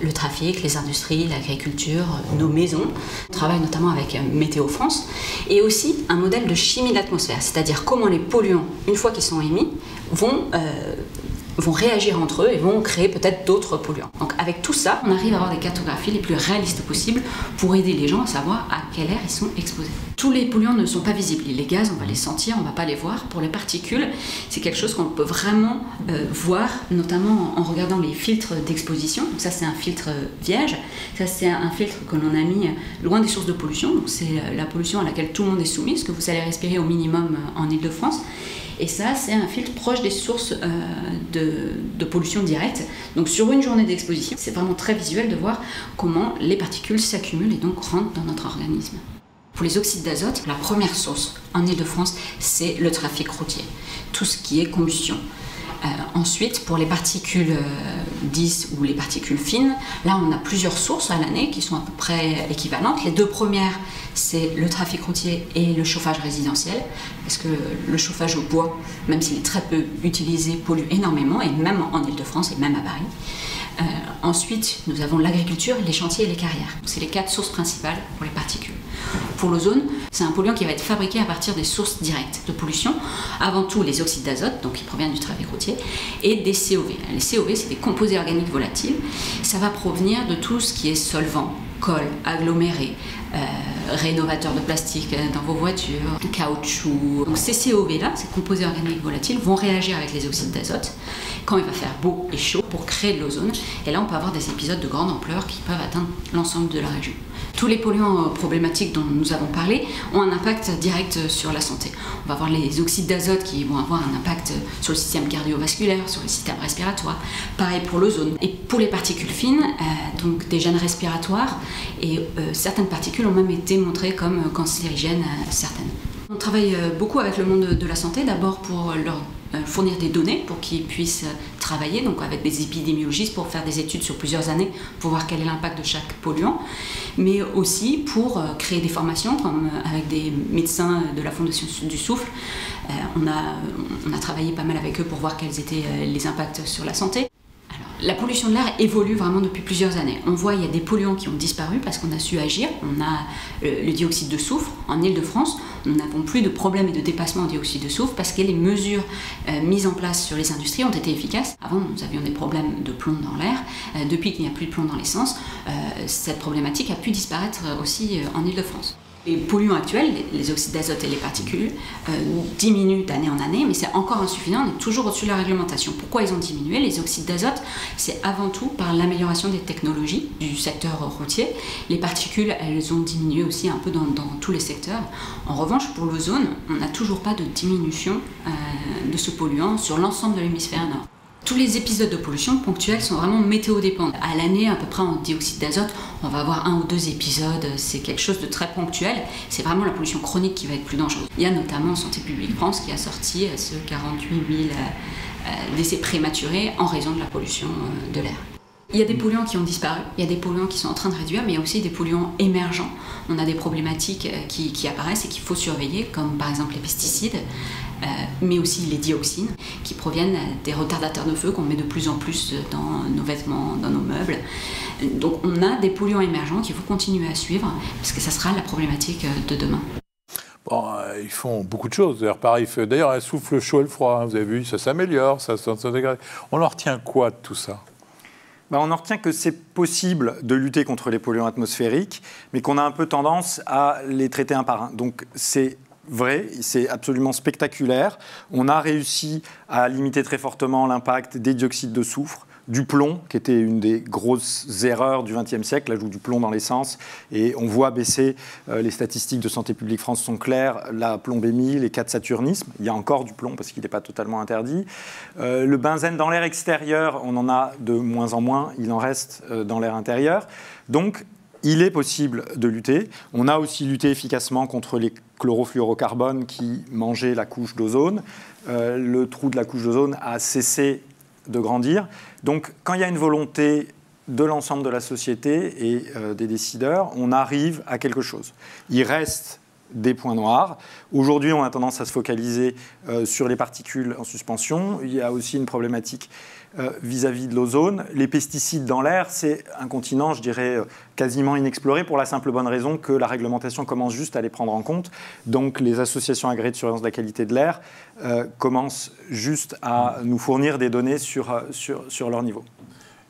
le trafic, les industries, l'agriculture, nos maisons. On travaille notamment avec Météo France. Et aussi un modèle de chimie de l'atmosphère, c'est-à-dire comment les polluants, une fois qu'ils sont émis, vont réagir entre eux et vont créer peut-être d'autres polluants. Donc avec tout ça, on arrive à avoir des cartographies les plus réalistes possibles pour aider les gens à savoir à quel air ils sont exposés. Tous les polluants ne sont pas visibles. Les gaz, on va les sentir, on ne va pas les voir. Pour les particules, c'est quelque chose qu'on peut vraiment voir, notamment en regardant les filtres d'exposition. Ça, c'est un filtre vierge. Ça, c'est un filtre que l'on a mis loin des sources de pollution. Donc, c'est la pollution à laquelle tout le monde est soumis, ce que vous allez respirer au minimum en Ile-de-France. Et ça, c'est un filtre proche des sources de pollution directe. Donc sur une journée d'exposition, c'est vraiment très visuel de voir comment les particules s'accumulent et donc rentrent dans notre organisme. Pour les oxydes d'azote, la première source en Ile-de-France, c'est le trafic routier, tout ce qui est combustion. Ensuite, pour les particules 10 ou les particules fines, là on a plusieurs sources à l'année qui sont à peu près équivalentes. Les deux premières, c'est le trafic routier et le chauffage résidentiel, parce que le chauffage au bois, même s'il est très peu utilisé, pollue énormément, et même en Ile-de-France et même à Paris. Ensuite, nous avons l'agriculture, les chantiers et les carrières. C'est les 4 sources principales pour les particules. Pour l'ozone, c'est un polluant qui va être fabriqué à partir des sources directes de pollution. Avant tout, les oxydes d'azote, donc qui proviennent du trafic routier, et des COV. Les COV, c'est des composés organiques volatiles. Ça va provenir de tout ce qui est solvant, colle, aggloméré, rénovateur de plastique dans vos voitures, caoutchouc. Donc ces COV-là, ces composés organiques volatiles, vont réagir avec les oxydes d'azote quand il va faire beau et chaud pour créer de l'ozone. Et là, on peut avoir des épisodes de grande ampleur qui peuvent atteindre l'ensemble de la région. Tous les polluants problématiques dont nous avons parlé ont un impact direct sur la santé. On va avoir les oxydes d'azote qui vont avoir un impact sur le système cardiovasculaire, sur le système respiratoire. Pareil pour l'ozone. Et pour les particules fines, donc des gènes respiratoires, et certaines particules ont même été montrées comme cancérigènes, certaines. On travaille beaucoup avec le monde de la santé, d'abord pour leur fournir des données pour qu'ils puissent travailler, donc avec des épidémiologistes pour faire des études sur plusieurs années pour voir quel est l'impact de chaque polluant, mais aussi pour créer des formations comme avec des médecins de la Fondation du Souffle. On a travaillé pas mal avec eux pour voir quels étaient les impacts sur la santé. La pollution de l'air évolue vraiment depuis plusieurs années. On voit qu'il y a des polluants qui ont disparu parce qu'on a su agir. On a le dioxyde de soufre en Ile-de-France. Nous n'avons plus de problème et de dépassement en dioxyde de soufre parce que les mesures mises en place sur les industries ont été efficaces. Avant, nous avions des problèmes de plomb dans l'air. Depuis qu'il n'y a plus de plomb dans l'essence, cette problématique a pu disparaître aussi en Ile-de-France. Les polluants actuels, les oxydes d'azote et les particules, diminuent d'année en année, mais c'est encore insuffisant, on est toujours au-dessus de la réglementation. Pourquoi ils ont diminué? Les oxydes d'azote, c'est avant tout par l'amélioration des technologies du secteur routier. Les particules, elles ont diminué aussi un peu dans tous les secteurs. En revanche, pour l'ozone, on n'a toujours pas de diminution de ce polluant sur l'ensemble de l'hémisphère nord. Tous les épisodes de pollution ponctuels sont vraiment météo-dépendants. À l'année, à peu près en dioxyde d'azote, on va avoir 1 ou 2 épisodes, c'est quelque chose de très ponctuel. C'est vraiment la pollution chronique qui va être plus dangereuse. Il y a notamment Santé publique France qui a sorti ce 48 000 décès prématurés en raison de la pollution de l'air. Il y a des polluants qui ont disparu, il y a des polluants qui sont en train de réduire, mais il y a aussi des polluants émergents. On a des problématiques qui apparaissent et qu'il faut surveiller, comme par exemple les pesticides, mais aussi les dioxines, qui proviennent des retardateurs de feu qu'on met de plus en plus dans nos vêtements, dans nos meubles. Donc on a des polluants émergents qu'il faut continuer à suivre, parce que ça sera la problématique de demain. Bon, ils font beaucoup de choses. D'ailleurs, elle souffle le chaud et le froid, hein, vous avez vu, ça s'améliore, ça dégrade. On en retient quoi de tout ça? On en retient que c'est possible de lutter contre les polluants atmosphériques, mais qu'on a un peu tendance à les traiter un par un. Donc c'est vrai, c'est absolument spectaculaire. On a réussi à limiter très fortement l'impact des dioxydes de soufre, du plomb, qui était une des grosses erreurs du XXe siècle, l'ajout du plomb dans l'essence. Et on voit baisser, les statistiques de Santé publique France sont claires, la plombémie, les cas de saturnisme. Il y a encore du plomb parce qu'il n'est pas totalement interdit. Le benzène dans l'air extérieur, on en a de moins en moins, il en reste dans l'air intérieur. Donc, il est possible de lutter. On a aussi lutté efficacement contre les chlorofluorocarbones qui mangeaient la couche d'ozone. Le trou de la couche d'ozone a cessé de grandir. Donc, quand il y a une volonté de l'ensemble de la société et des décideurs, on arrive à quelque chose. Il reste des points noirs. Aujourd'hui, on a tendance à se focaliser sur les particules en suspension. Il y a aussi une problématique vis-à-vis de l'ozone. Les pesticides dans l'air, c'est un continent, je dirais, quasiment inexploré pour la simple bonne raison que la réglementation commence juste à les prendre en compte. Donc les associations agréées de surveillance de la qualité de l'air commencent juste à nous fournir des données sur leur niveau.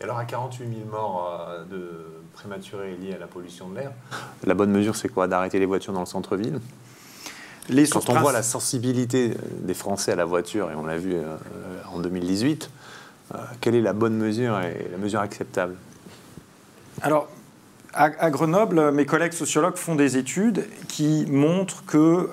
Et alors à 48 000 morts de prématurés liés à la pollution de l'air, la bonne mesure c'est quoi? D'arrêter les voitures dans le centre-ville? Quand on voit la sensibilité des Français à la voiture, et on l'a vu en 2018, quelle est la bonne mesure et la mesure acceptable? Alors, à Grenoble, mes collègues sociologues font des études qui montrent que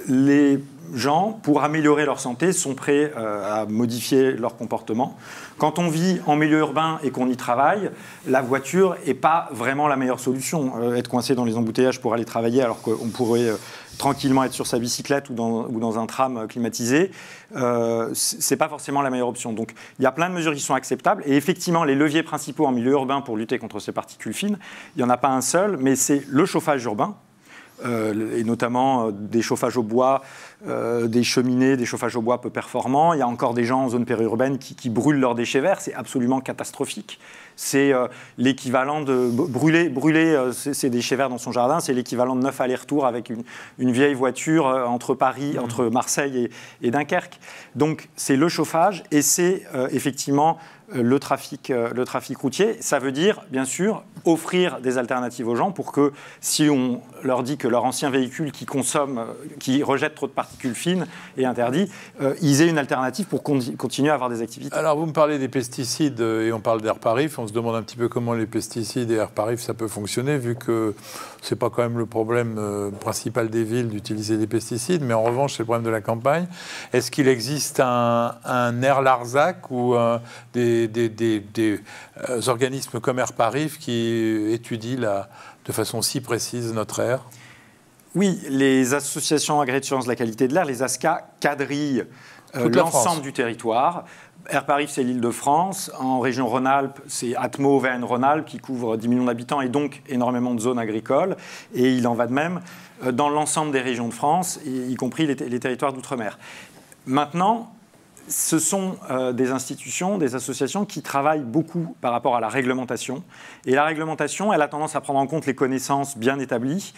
les gens, pour améliorer leur santé, sont prêts à modifier leur comportement. Quand on vit en milieu urbain et qu'on y travaille, la voiture n'est pas vraiment la meilleure solution. Être coincé dans les embouteillages pour aller travailler alors qu'on pourrait tranquillement être sur sa bicyclette ou dans un tram climatisé, c'est pas forcément la meilleure option. Donc il y a plein de mesures qui sont acceptables et effectivement les leviers principaux en milieu urbain pour lutter contre ces particules fines, il n'y en a pas un seul, mais c'est le chauffage urbain. Et notamment des chauffages au bois, des cheminées, des chauffages au bois peu performants. Il y a encore des gens en zone périurbaine qui brûlent leurs déchets verts, c'est absolument catastrophique. C'est l'équivalent de brûler ces déchets verts dans son jardin, c'est l'équivalent de 9 allers-retours avec une vieille voiture entre Paris, entre Marseille et Dunkerque. Donc c'est le chauffage et c'est effectivement le trafic routier. Ça veut dire, bien sûr, offrir des alternatives aux gens pour que, si on leur dit que leur ancien véhicule qui rejette trop de particules fines est interdit, ils aient une alternative pour continuer à avoir des activités. Alors, vous me parlez des pesticides et on parle d'Airparif. On se demande un petit peu comment les pesticides et Airparif, ça peut fonctionner, vu que ce n'est pas quand même le problème principal des villes d'utiliser des pesticides, mais en revanche, c'est le problème de la campagne. Est-ce qu'il existe un air Larzac ou des organismes comme Airparif qui étudient de façon si précise notre air? Oui, les associations agréées de surveillance de la qualité de l'air, les ASCA, quadrillent l'ensemble du territoire. Airparif, c'est l'Île-de-France. En région Rhône-Alpes, c'est Atmo Auvergne Rhône-Alpes qui couvre 10 millions d'habitants et donc énormément de zones agricoles. Et il en va de même dans l'ensemble des régions de France, y compris les territoires d'outre-mer. Maintenant, ce sont des institutions, des associations qui travaillent beaucoup par rapport à la réglementation. Et la réglementation, elle a tendance à prendre en compte les connaissances bien établies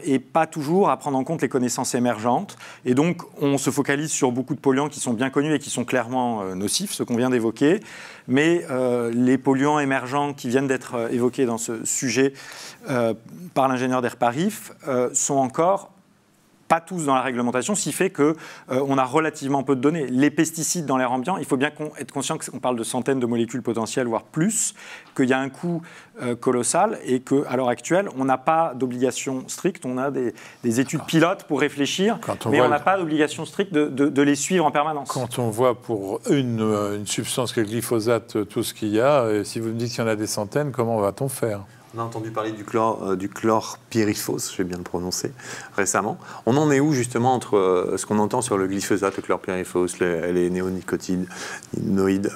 et pas toujours à prendre en compte les connaissances émergentes. Et donc, on se focalise sur beaucoup de polluants qui sont bien connus et qui sont clairement nocifs, ceux qu'on vient d'évoquer. Mais les polluants émergents qui viennent d'être évoqués dans ce sujet par l'ingénieur d'Airparif sont encore pas tous dans la réglementation, ce qui fait qu'on a relativement peu de données. Les pesticides dans l'air ambiant, il faut bien être conscient qu'on parle de centaines de molécules potentielles, voire plus, qu'il y a un coût colossal et qu'à l'heure actuelle, on n'a pas d'obligation stricte. On a des études pilotes pour réfléchir, mais on n'a pas d'obligation stricte de les suivre en permanence. Quand on voit pour une substance que le glyphosate, tout ce qu'il y a, et si vous me dites qu'il y en a des centaines, comment va-t-on faire ? On a entendu parler du chlorpyrifos, je vais bien le prononcer, récemment. On en est où justement entre ce qu'on entend sur le glyphosate, le chlorpyrifos, les néonicotinoïdes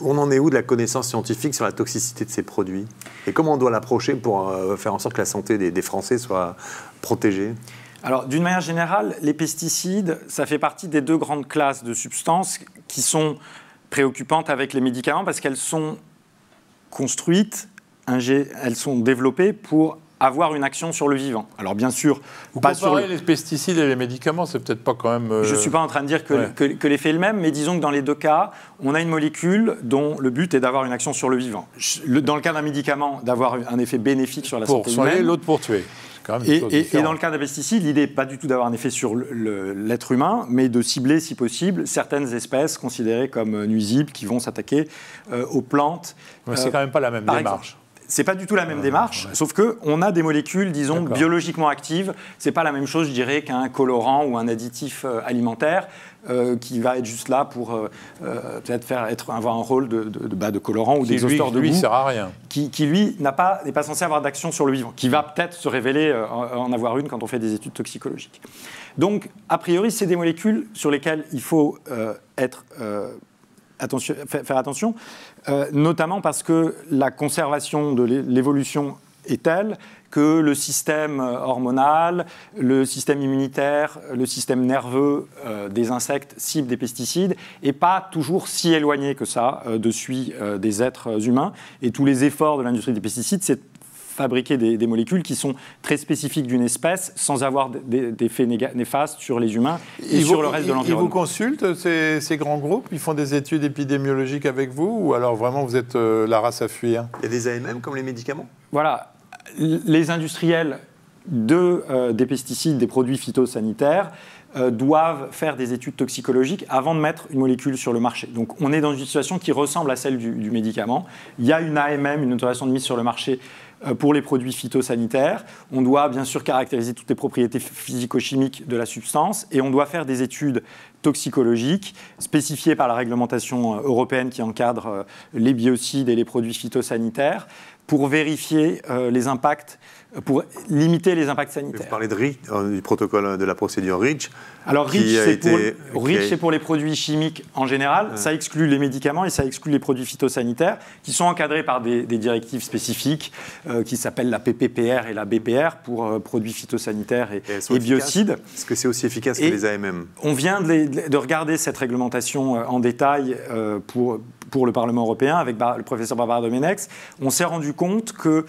on en est où de la connaissance scientifique sur la toxicité de ces produits? Et comment on doit l'approcher pour faire en sorte que la santé des Français soit protégée? Alors, d'une manière générale, les pesticides, ça fait partie des deux grandes classes de substances qui sont préoccupantes avec les médicaments parce qu'elles sont construites, elles sont développées pour avoir une action sur le vivant. Alors bien sûr, pas sur les pesticides et les médicaments, c'est peut-être pas quand même... Je ne suis pas en train de dire que l'effet est le même, mais disons que dans les deux cas, on a une molécule dont le but est d'avoir une action sur le vivant. Dans le cas d'un médicament, d'avoir un effet bénéfique sur la santé humaine. Pour soigner, l'autre pour tuer. Et dans le cas d'un pesticide, l'idée n'est pas du tout d'avoir un effet sur l'être humain, mais de cibler, si possible, certaines espèces considérées comme nuisibles qui vont s'attaquer aux plantes. Mais c'est quand même pas la même démarche. c'est pas du tout la même démarche, sauf qu'on a des molécules, disons, biologiquement actives. C'est pas la même chose, je dirais, qu'un colorant ou un additif alimentaire qui va être juste là pour peut-être avoir un rôle de colorant ou d'exhausteur de goût. Lui, sert à rien. Qui lui, n'est pas censé avoir d'action sur le vivant, qui va peut-être se révéler en avoir une quand on fait des études toxicologiques. Donc, a priori, c'est des molécules sur lesquelles il faut faire attention, notamment parce que la conservation de l'évolution est telle que le système hormonal, le système immunitaire, le système nerveux des insectes cibles des pesticides n'est pas toujours si éloigné que ça de celui des êtres humains. Et tous les efforts de l'industrie des pesticides, c'est fabriquer des molécules qui sont très spécifiques d'une espèce sans avoir d'effets néfastes sur les humains et sur le reste de l'environnement. Ils vous consultent, ces grands groupes? Ils font des études épidémiologiques avec vous? Ou alors vraiment vous êtes la race à fuir? Il y a des AMM comme les médicaments? Voilà. Les industriels des pesticides, des produits phytosanitaires, doivent faire des études toxicologiques avant de mettre une molécule sur le marché. Donc on est dans une situation qui ressemble à celle du médicament. Il y a une AMM, une autorisation de mise sur le marché, pour les produits phytosanitaires. On doit bien sûr caractériser toutes les propriétés physico-chimiques de la substance et on doit faire des études toxicologiques spécifiées par la réglementation européenne qui encadre les biocides et les produits phytosanitaires pour vérifier les impacts, pour limiter les impacts sanitaires. Vous parlez de REACH, du protocole de la procédure REACH. Alors REACH, c'est pour les produits chimiques en général. Ça exclut les médicaments et ça exclut les produits phytosanitaires qui sont encadrés par des directives spécifiques qui s'appellent la PPPR et la BPR pour produits phytosanitaires et biocides. Est-ce que c'est aussi efficace que les AMM? On vient de regarder cette réglementation en détail pour le Parlement européen avec le professeur Barbara Domenex. On s'est rendu compte qu'il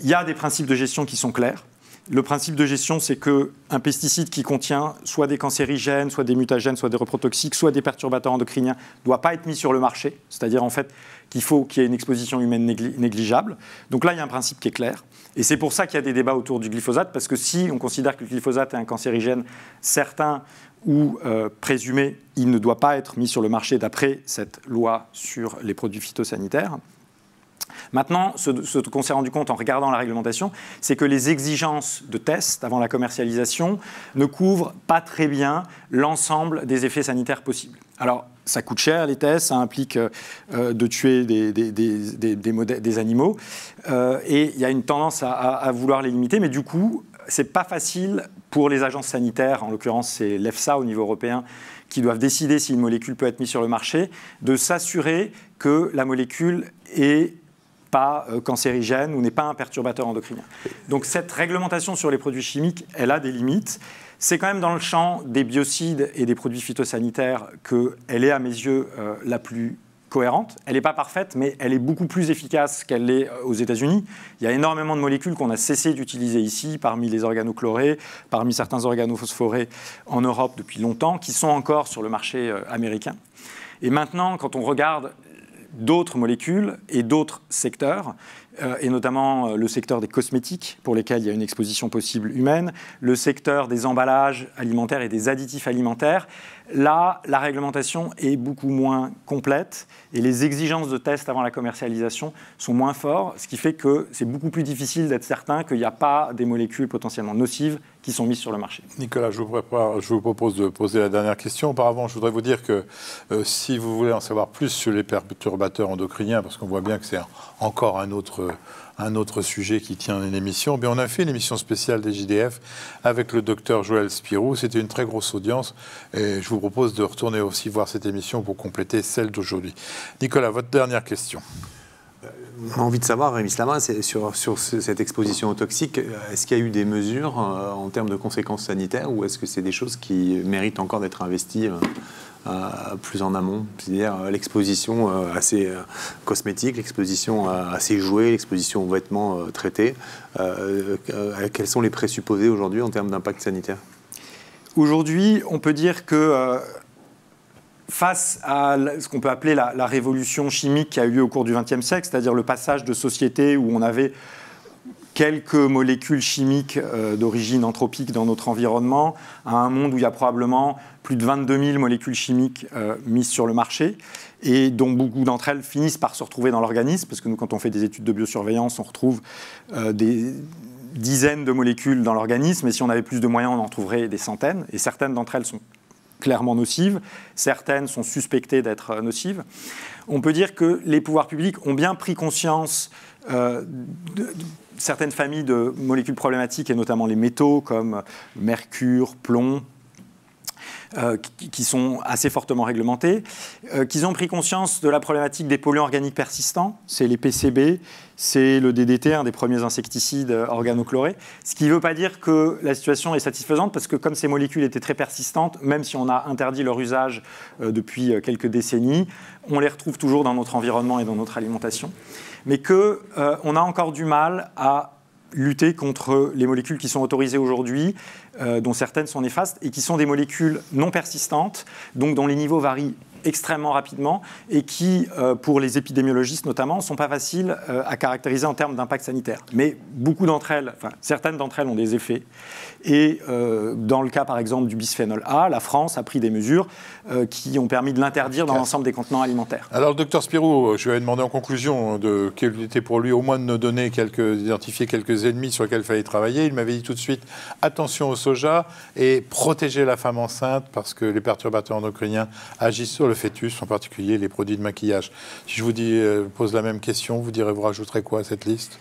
y a des principes de gestion qui sont clairs. Le principe de gestion, c'est qu'un pesticide qui contient soit des cancérigènes, soit des mutagènes, soit des reprotoxiques, soit des perturbateurs endocriniens, ne doit pas être mis sur le marché. C'est-à-dire en fait qu'il faut qu'il y ait une exposition humaine négligeable. Donc là, il y a un principe qui est clair. Et c'est pour ça qu'il y a des débats autour du glyphosate, parce que si on considère que le glyphosate est un cancérigène certain ou présumé, il ne doit pas être mis sur le marché d'après cette loi sur les produits phytosanitaires. Maintenant, ce qu'on s'est rendu compte en regardant la réglementation, c'est que les exigences de tests avant la commercialisation ne couvrent pas très bien l'ensemble des effets sanitaires possibles. Alors, ça coûte cher les tests, ça implique de tuer des animaux, et il y a une tendance à vouloir les limiter, mais du coup, c'est pas facile pour les agences sanitaires, en l'occurrence c'est l'EFSA au niveau européen, qui doivent décider si une molécule peut être mise sur le marché, de s'assurer que la molécule est pas cancérigène ou n'est pas un perturbateur endocrinien. Donc cette réglementation sur les produits chimiques, elle a des limites. C'est quand même dans le champ des biocides et des produits phytosanitaires qu'elle est à mes yeux la plus cohérente. Elle n'est pas parfaite, mais elle est beaucoup plus efficace qu'elle l'est aux États-Unis. Il y a énormément de molécules qu'on a cessé d'utiliser ici, parmi les organochlorés, parmi certains organophosphorés en Europe depuis longtemps, qui sont encore sur le marché américain. Et maintenant, quand on regarde d'autres molécules et d'autres secteurs, et notamment le secteur des cosmétiques, pour lesquels il y a une exposition possible humaine, le secteur des emballages alimentaires et des additifs alimentaires. Là, la réglementation est beaucoup moins complète et les exigences de tests avant la commercialisation sont moins fortes, ce qui fait que c'est beaucoup plus difficile d'être certain qu'il n'y a pas des molécules potentiellement nocives qui sont mises sur le marché. Nicolas, je vous propose de poser la dernière question. Auparavant, je voudrais vous dire que si vous voulez en savoir plus sur les perturbateurs endocriniens, parce qu'on voit bien que c'est encore un autre sujet qui tient une émission, on a fait une émission spéciale des JDF avec le docteur Joël Spirou. C'était une très grosse audience et je vous propose de retourner aussi voir cette émission pour compléter celle d'aujourd'hui. Nicolas, votre dernière question. On a envie de savoir, Rémi Slama, sur cette exposition aux toxiques, est-ce qu'il y a eu des mesures en termes de conséquences sanitaires ou est-ce que c'est des choses qui méritent encore d'être investies plus en amont, c'est-à-dire l'exposition à ces cosmétiques, l'exposition à ces jouets, l'exposition aux vêtements traités. Quels sont les présupposés aujourd'hui en termes d'impact sanitaire? Aujourd'hui, on peut dire que face à ce qu'on peut appeler la révolution chimique qui a eu lieu au cours du XXe siècle, c'est-à-dire le passage de sociétés où on avait quelques molécules chimiques d'origine anthropique dans notre environnement, à un monde où il y a probablement plus de 22 000 molécules chimiques mises sur le marché, et dont beaucoup d'entre elles finissent par se retrouver dans l'organisme, parce que nous, quand on fait des études de biosurveillance, on retrouve des dizaines de molécules dans l'organisme, et si on avait plus de moyens, on en trouverait des centaines, et certaines d'entre elles sont clairement nocives, certaines sont suspectées d'être nocives. On peut dire que les pouvoirs publics ont bien pris conscience certaines familles de molécules problématiques, et notamment les métaux comme mercure, plomb, qui sont assez fortement réglementés, qu'ils ont pris conscience de la problématique des polluants organiques persistants, c'est les PCB, c'est le DDT, un des premiers insecticides organochlorés, ce qui ne veut pas dire que la situation est satisfaisante, parce que comme ces molécules étaient très persistantes, même si on a interdit leur usage depuis quelques décennies, on les retrouve toujours dans notre environnement et dans notre alimentation, mais qu'on a encore du mal à lutter contre les molécules qui sont autorisées aujourd'hui, dont certaines sont néfastes, et qui sont des molécules non persistantes, donc dont les niveaux varient extrêmement rapidement, et qui, pour les épidémiologistes notamment, ne sont pas faciles à caractériser en termes d'impact sanitaire. Mais beaucoup d'entre elles, enfin certaines d'entre elles ont des effets. Et dans le cas, par exemple, du bisphénol A, la France a pris des mesures qui ont permis de l'interdire dans l'ensemble des contenants alimentaires. Alors, le docteur Spirou, je lui avais demandé en conclusion qu'il était pour lui au moins de nous donner d'identifier quelques ennemis sur lesquels il fallait travailler. Il m'avait dit tout de suite, attention au soja et protéger la femme enceinte, parce que les perturbateurs endocriniens agissent sur le fœtus, en particulier les produits de maquillage. Si je vous pose la même question, vous rajouterez quoi à cette liste ?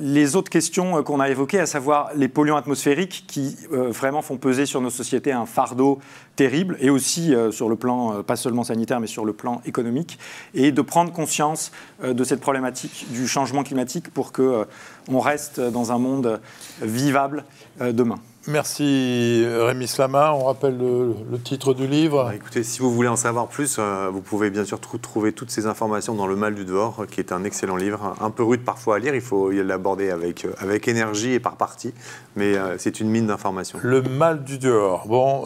Les autres questions qu'on a évoquées, à savoir les polluants atmosphériques qui vraiment font peser sur nos sociétés un fardeau terrible, et aussi sur le plan, pas seulement sanitaire, mais sur le plan économique, et de prendre conscience de cette problématique du changement climatique pour qu'on reste dans un monde vivable demain. Merci Rémi Slama. On rappelle le titre du livre. Écoutez, si vous voulez en savoir plus, vous pouvez bien sûr trouver toutes ces informations dans Le Mal du dehors, qui est un excellent livre, un peu rude parfois à lire, il faut l'aborder avec énergie et par partie, mais c'est une mine d'informations. Le Mal du dehors. Bon,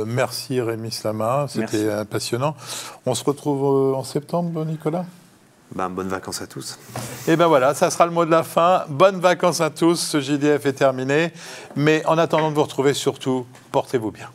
merci Rémi Slama, c'était passionnant. On se retrouve en septembre, Nicolas ? Bonnes vacances à tous. Et voilà, ça sera le mot de la fin. Bonnes vacances à tous, ce JDF est terminé. Mais en attendant de vous retrouver, surtout, portez-vous bien.